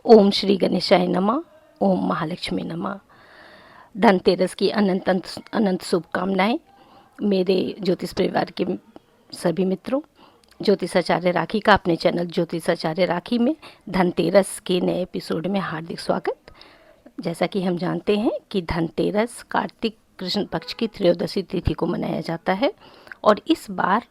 ओम श्री गणेशाय नमः। ओम महालक्ष्मी नमः। धनतेरस की अनंत अनंत शुभकामनाएं मेरे ज्योतिष परिवार के सभी मित्रों। ज्योतिषाचार्य राखी का अपने चैनल ज्योतिषाचार्य राखी में धनतेरस के नए एपिसोड में हार्दिक स्वागत। जैसा कि हम जानते हैं कि धनतेरस कार्तिक कृष्ण पक्ष की त्रयोदशी तिथि को मनाया जाता है और इस बार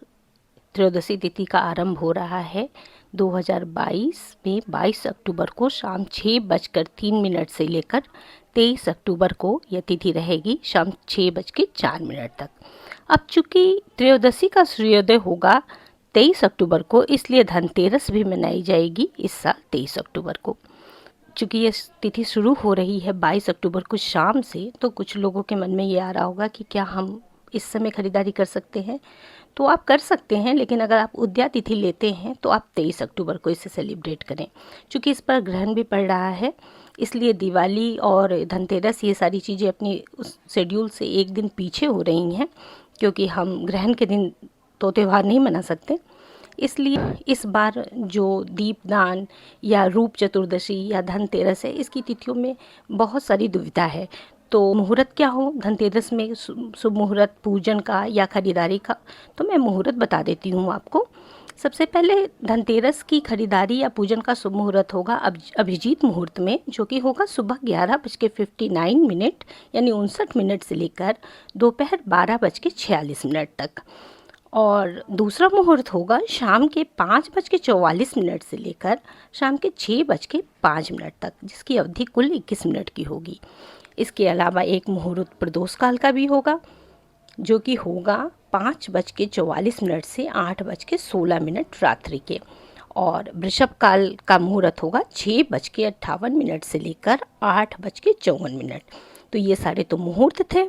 त्रयोदशी तिथि का आरंभ हो रहा है 2022 में 22 अक्टूबर को शाम 6:03 से लेकर 23 अक्टूबर को यह तिथि रहेगी शाम 6:04 तक। अब चूँकि त्रयोदशी का सूर्योदय होगा 23 अक्टूबर को, इसलिए धनतेरस भी मनाई जाएगी इस साल 23 अक्टूबर को। चूँकि ये तिथि शुरू हो रही है 22 अक्टूबर को शाम से, तो कुछ लोगों के मन में ये आ रहा होगा कि क्या हम इस समय खरीदारी कर सकते हैं। तो आप कर सकते हैं, लेकिन अगर आप उद्या तिथि लेते हैं तो आप 23 अक्टूबर को इसे सेलिब्रेट करें। चूँकि इस पर ग्रहण भी पड़ रहा है, इसलिए दिवाली और धनतेरस ये सारी चीज़ें अपनी उस शेड्यूल से एक दिन पीछे हो रही हैं, क्योंकि हम ग्रहण के दिन तो त्यौहार नहीं मना सकते। इसलिए इस बार जो दीपदान या रूप चतुर्दशी या धनतेरस है, इसकी तिथियों में बहुत सारी दुविधा है। तो मुहूर्त क्या हो धनतेरस में, शुभ मुहूर्त पूजन का या खरीदारी का, तो मैं मुहूर्त बता देती हूँ आपको। सबसे पहले धनतेरस की खरीदारी या पूजन का शुभ मुहूर्त होगा अभिजीत मुहूर्त में, जो कि होगा सुबह 11:59 यानी 59 से लेकर दोपहर 12:46 तक। और दूसरा मुहूर्त होगा शाम के 5:44 से लेकर शाम के 6:05 तक, जिसकी अवधि कुल 21 मिनट की होगी। इसके अलावा एक मुहूर्त प्रदोष काल का भी होगा, जो कि होगा 5:44 से 8:16 रात्रि के। और वृषभ काल का मुहूर्त होगा 6:58 से लेकर 8:54। तो ये सारे तो मुहूर्त थे।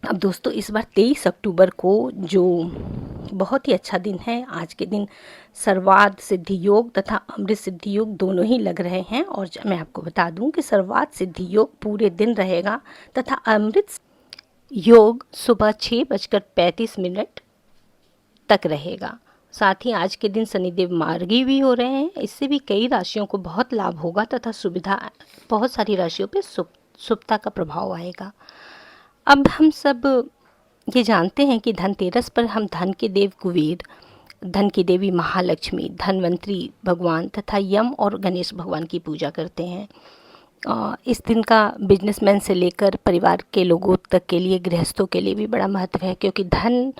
अब दोस्तों, इस बार 23 अक्टूबर को जो बहुत ही अच्छा दिन है, आज के दिन सर्वार्थ सिद्धि योग तथा अमृत सिद्धि योग दोनों ही लग रहे हैं। और मैं आपको बता दूं कि सर्वार्थ सिद्धि योग पूरे दिन रहेगा तथा अमृत योग सुबह 6:35 तक रहेगा। साथ ही आज के दिन शनिदेव मार्गी भी हो रहे हैं। इससे भी कई राशियों को बहुत लाभ होगा तथा सुविधा, बहुत सारी राशियों पर शुभता का प्रभाव आएगा। अब हम सब ये जानते हैं कि धनतेरस पर हम धन के देव कुबेर, धन की देवी महालक्ष्मी, धनवंतरी भगवान तथा यम और गणेश भगवान की पूजा करते हैं। इस दिन का बिजनेसमैन से लेकर परिवार के लोगों तक के लिए, गृहस्थों के लिए भी बड़ा महत्व है, क्योंकि धन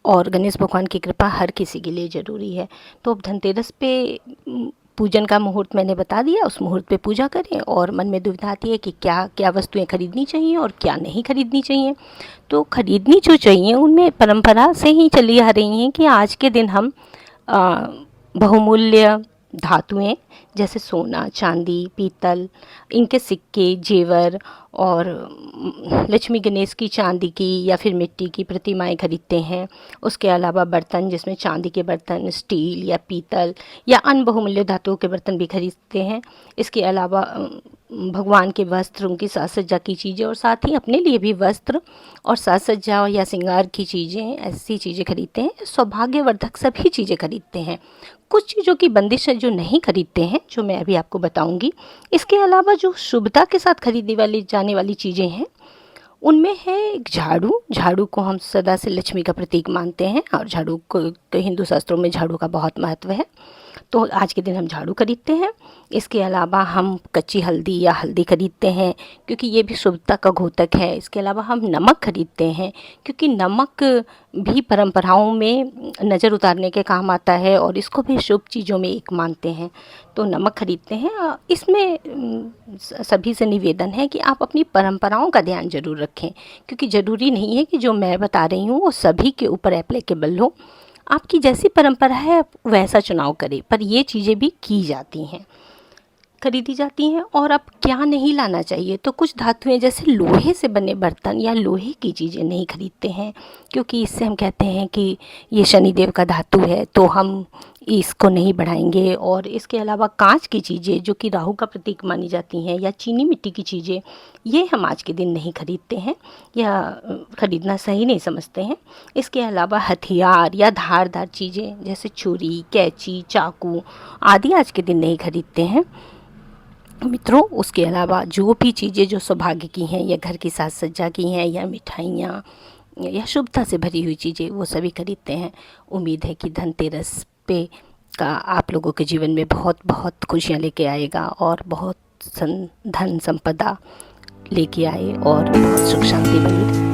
और गणेश भगवान की कृपा हर किसी के लिए ज़रूरी है। तो अब धनतेरस पे पूजन का मुहूर्त मैंने बता दिया, उस मुहूर्त पे पूजा करें। और मन में दुविधा आती है कि क्या क्या वस्तुएं खरीदनी चाहिए और क्या नहीं खरीदनी चाहिए। तो खरीदनी जो चाहिए उनमें परंपरा से ही चली आ रही हैं कि आज के दिन हम बहुमूल्य धातुएं जैसे सोना, चांदी, पीतल, इनके सिक्के, जेवर और लक्ष्मी गणेश की चांदी की या फिर मिट्टी की प्रतिमाएं खरीदते हैं। उसके अलावा बर्तन, जिसमें चांदी के बर्तन, स्टील या पीतल या अन्य बहुमूल्य धातुओं के बर्तन भी खरीदते हैं। इसके अलावा भगवान के वस्त्र, उनकी साज सज्जा की चीज़ें और साथ ही अपने लिए भी वस्त्र और साज सज्जा या श्रृंगार की चीज़ें, ऐसी चीज़ें खरीदते हैं। सौभाग्यवर्धक सभी चीज़ें खरीदते हैं। कुछ चीज़ों की बंदिश है जो नहीं खरीदते हैं, जो मैं अभी आपको बताऊंगी। इसके अलावा जो शुभता के साथ खरीदी जाने वाली चीज़ें हैं, उनमें है एक झाड़ू। झाड़ू को हम सदा से लक्ष्मी का प्रतीक मानते हैं और झाड़ू को हिंदू शास्त्रों में झाड़ू का बहुत महत्व है। तो आज के दिन हम झाड़ू खरीदते हैं। इसके अलावा हम कच्ची हल्दी या हल्दी खरीदते हैं, क्योंकि ये भी शुभता का घोतक है। इसके अलावा हम नमक खरीदते हैं, क्योंकि नमक भी परंपराओं में नज़र उतारने के काम आता है और इसको भी शुभ चीज़ों में एक मानते हैं। तो नमक खरीदते हैं। इसमें सभी से निवेदन है कि आप अपनी परंपराओं का ध्यान जरूर रखें, क्योंकि ज़रूरी नहीं है कि जो मैं बता रही हूँ वो सभी के ऊपर एप्लीकेबल हो। आपकी जैसी परंपरा है आप वैसा चुनाव करें, पर ये चीज़ें भी की जाती हैं। खरीदी जाती हैं। और अब क्या नहीं लाना चाहिए, तो कुछ धातुएं जैसे लोहे से बने बर्तन या लोहे की चीज़ें नहीं खरीदते हैं, क्योंकि इससे हम कहते हैं कि ये शनिदेव का धातु है, तो हम इसको नहीं बढ़ाएंगे। और इसके अलावा कांच की चीज़ें जो कि राहु का प्रतीक मानी जाती हैं, या चीनी मिट्टी की चीज़ें, ये हम आज के दिन नहीं खरीदते हैं या ख़रीदना सही नहीं समझते हैं। इसके अलावा हथियार या धारदार चीज़ें जैसे छुरी, कैंची, चाकू आदि आज के दिन नहीं खरीदते हैं मित्रों। उसके अलावा जो भी चीज़ें जो सौभाग्य की हैं या घर की साज सज्जा की हैं या मिठाइयाँ या शुभता से भरी हुई चीज़ें, वो सभी खरीदते हैं। उम्मीद है कि धनतेरस पे का आप लोगों के जीवन में बहुत बहुत खुशियाँ लेके आएगा और बहुत धन संपदा लेके आए और बहुत सुख शांति बनी।